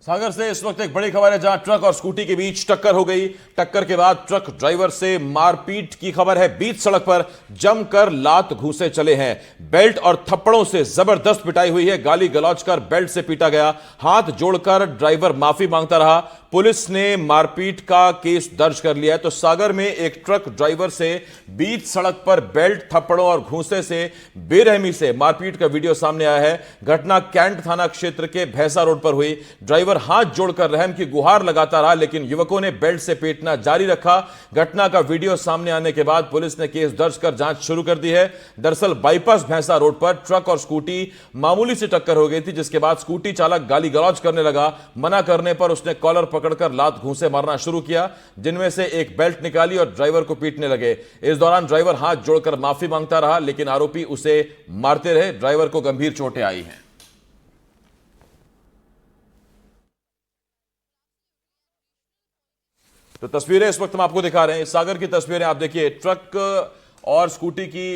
सागर से इस वक्त एक बड़ी खबर है, जहां ट्रक और स्कूटी के बीच टक्कर हो गई। टक्कर के बाद ट्रक ड्राइवर से मारपीट की खबर है। बीच सड़क पर जमकर लात घूंसे चले हैं। बेल्ट और थप्पड़ों से जबरदस्त पिटाई हुई है। गाली गलौज कर बेल्ट से पीटा गया। हाथ जोड़कर ड्राइवर माफी मांगता रहा। पुलिस ने मारपीट का केस दर्ज कर लिया है। तो सागर में एक ट्रक ड्राइवर से बीच सड़क पर बेल्ट, थप्पड़ों और घूंसे से बेरहमी से मारपीट का वीडियो सामने आया है। घटना कैंट थाना क्षेत्र के भैंसा रोड पर हुई। ड्राइवर हाथ जोड़कर रहम की गुहार लगाता रहा, लेकिन युवकों ने बेल्ट से पीटना जारी रखा। घटना का वीडियो सामने आने के बाद पुलिस ने केस दर्ज कर जांच शुरू कर दी है। दरअसल बाईपास भैंसा रोड पर ट्रक और स्कूटी मामूली सी टक्कर हो गई थी, जिसके बाद स्कूटी चालक गाली गलौज करने लगा। मना करने पर उसने कॉलर पकड़कर लात घूंसे मारना शुरू किया, जिनमें से एक बेल्ट निकाली और ड्राइवर को पीटने लगे। इस दौरान ड्राइवर हाथ जोड़कर माफी मांगता रहा, लेकिन आरोपी उसे मारते रहे। ड्राइवर को गंभीर चोटें आई हैं। तो तस्वीरें इस वक्त हम आपको दिखा रहे हैं, सागर की तस्वीरें आप देखिए। ट्रक और स्कूटी की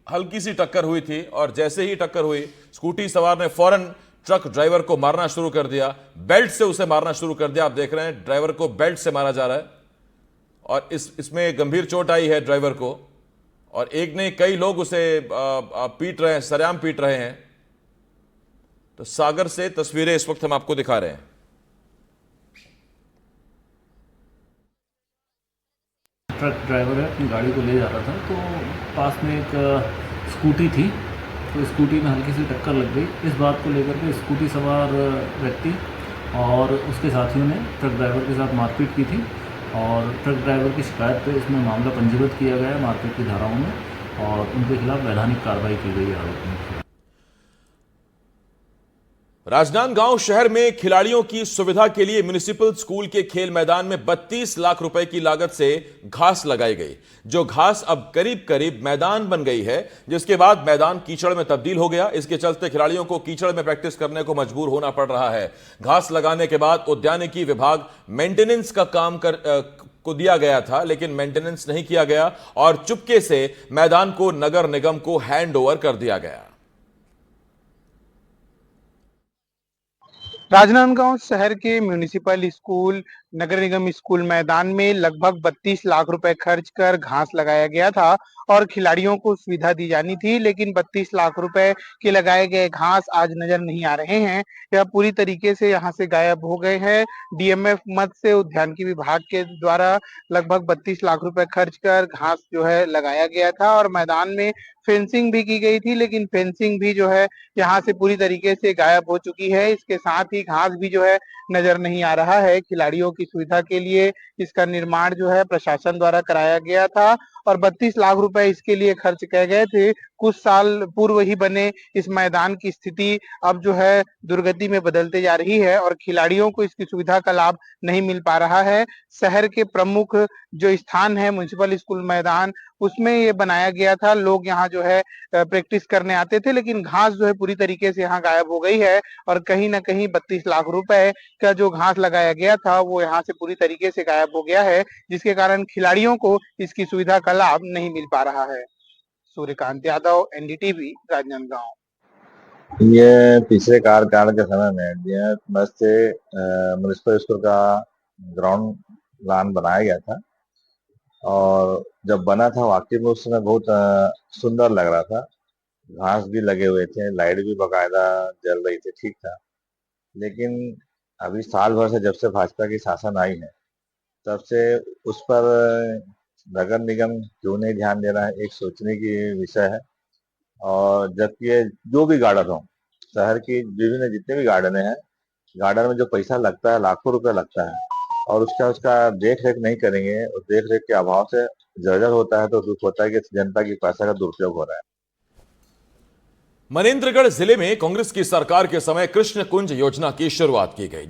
हल्की सी टक्कर हुई थी, और जैसे ही टक्कर हुई, स्कूटी सवार ने फौरन ट्रक ड्राइवर को मारना शुरू कर दिया। बेल्ट से उसे मारना शुरू कर दिया। आप देख रहे हैं ड्राइवर को बेल्ट से मारा जा रहा है, और इसमें गंभीर चोट आई है ड्राइवर को। और एक ने कई लोग उसे पीट रहे हैं, सरेआम पीट रहे हैं। तो सागर से तस्वीरें इस वक्त हम आपको दिखा रहे हैं। ट्रक ड्राइवर है, अपनी गाड़ी को ले जा रहा था, तो पास में एक स्कूटी थी, तो स्कूटी में हल्की सी टक्कर लग गई। इस बात को लेकर के स्कूटी सवार व्यक्ति और उसके साथियों ने ट्रक ड्राइवर के साथ मारपीट की थी, और ट्रक ड्राइवर की शिकायत पे इसमें मामला पंजीबद्ध किया गया है मारपीट की धाराओं में, और उनके खिलाफ वैधानिक कार्रवाई की गई है आरोपियों के खिलाफ। राजनांदगांव शहर में खिलाड़ियों की सुविधा के लिए म्युनिसिपल स्कूल के खेल मैदान में 32 लाख रुपए की लागत से घास लगाई गई, जो घास अब करीब करीब मैदान बन गई है, जिसके बाद मैदान कीचड़ में तब्दील हो गया। इसके चलते खिलाड़ियों को कीचड़ में प्रैक्टिस करने को मजबूर होना पड़ रहा है। घास लगाने के बाद उद्यानिकी विभाग मेंटेनेंस का काम को दिया गया था, लेकिन मेंटेनेंस नहीं किया गया, और चुपके से मैदान को नगर निगम को हैंड ओवर कर दिया गया। राजनांदगांव शहर के म्युनिसिपल स्कूल नगर निगम स्कूल मैदान में लगभग 32 लाख रुपए खर्च कर घास लगाया गया था, और खिलाड़ियों को सुविधा दी जानी थी, लेकिन 32 लाख रुपए के लगाए गए घास आज नजर नहीं आ रहे हैं। यह पूरी तरीके से यहां से गायब हो गए हैं। डीएमएफ मद से उद्यानिकी विभाग के द्वारा लगभग 32 लाख रुपए खर्च कर घास जो है लगाया गया था, और मैदान में फेंसिंग भी की गई थी, लेकिन फेंसिंग भी जो है यहाँ से पूरी तरीके से गायब हो चुकी है। इसके साथ ही घास भी जो है नजर नहीं आ रहा है। खिलाड़ियों की सुविधा के लिए इसका निर्माण जो है प्रशासन द्वारा कराया गया था, और 32 लाख रुपए इसके लिए खर्च किए गए थे। कुछ साल पूर्व ही बने इस मैदान की स्थिति अब जो है दुर्गति में बदलते जा रही है, और खिलाड़ियों को इसकी सुविधा का लाभ नहीं मिल पा रहा है। शहर के प्रमुख जो स्थान है म्युनिसिपल स्कूल मैदान, उसमें ये बनाया गया था। लोग यहाँ जो है प्रैक्टिस करने आते थे, लेकिन घास जो है पूरी तरीके से यहाँ गायब हो गई है, और कहीं ना कहीं 32 लाख रुपए का जो घास लगाया गया था वो यहाँ से पूरी तरीके से गायब हो गया है, जिसके कारण खिलाड़ियों को इसकी सुविधा का लाभ नहीं मिल पा रहा है। सूर्यकांत यादव, एनडीटीवी, राजनांदगांव। ये पिछले कार्यकाल के समय में डीएमएफ से म्युनिसिपल स्कूल का ग्राउंड प्लान बनाया गया था, और जब बना था वाकई में उस समय बहुत सुंदर लग रहा था। घास भी लगे हुए थे, लाइट भी बकायदा जल रही थी, ठीक था। लेकिन अभी साल भर से जब से भाजपा की शासन आई है, तब से उस पर नगर निगम क्यों नहीं ध्यान दे रहा है, एक सोचने की विषय है। और जबकि ये जो भी गार्डन हो, शहर की विभिन्न जितने भी गार्डन हैं, गार्डन में जो पैसा लगता है, लाखों रुपए लगता है, और उसका देख रेख नहीं करेंगे, उस देख रेख के अभाव से जर्जर होता है, तो दुख होता है कि जनता की पैसा का दुरुपयोग हो रहा है। मनेंद्रगढ़ जिले में कांग्रेस की सरकार के समय कृष्ण कुंज योजना की शुरुआत की गई।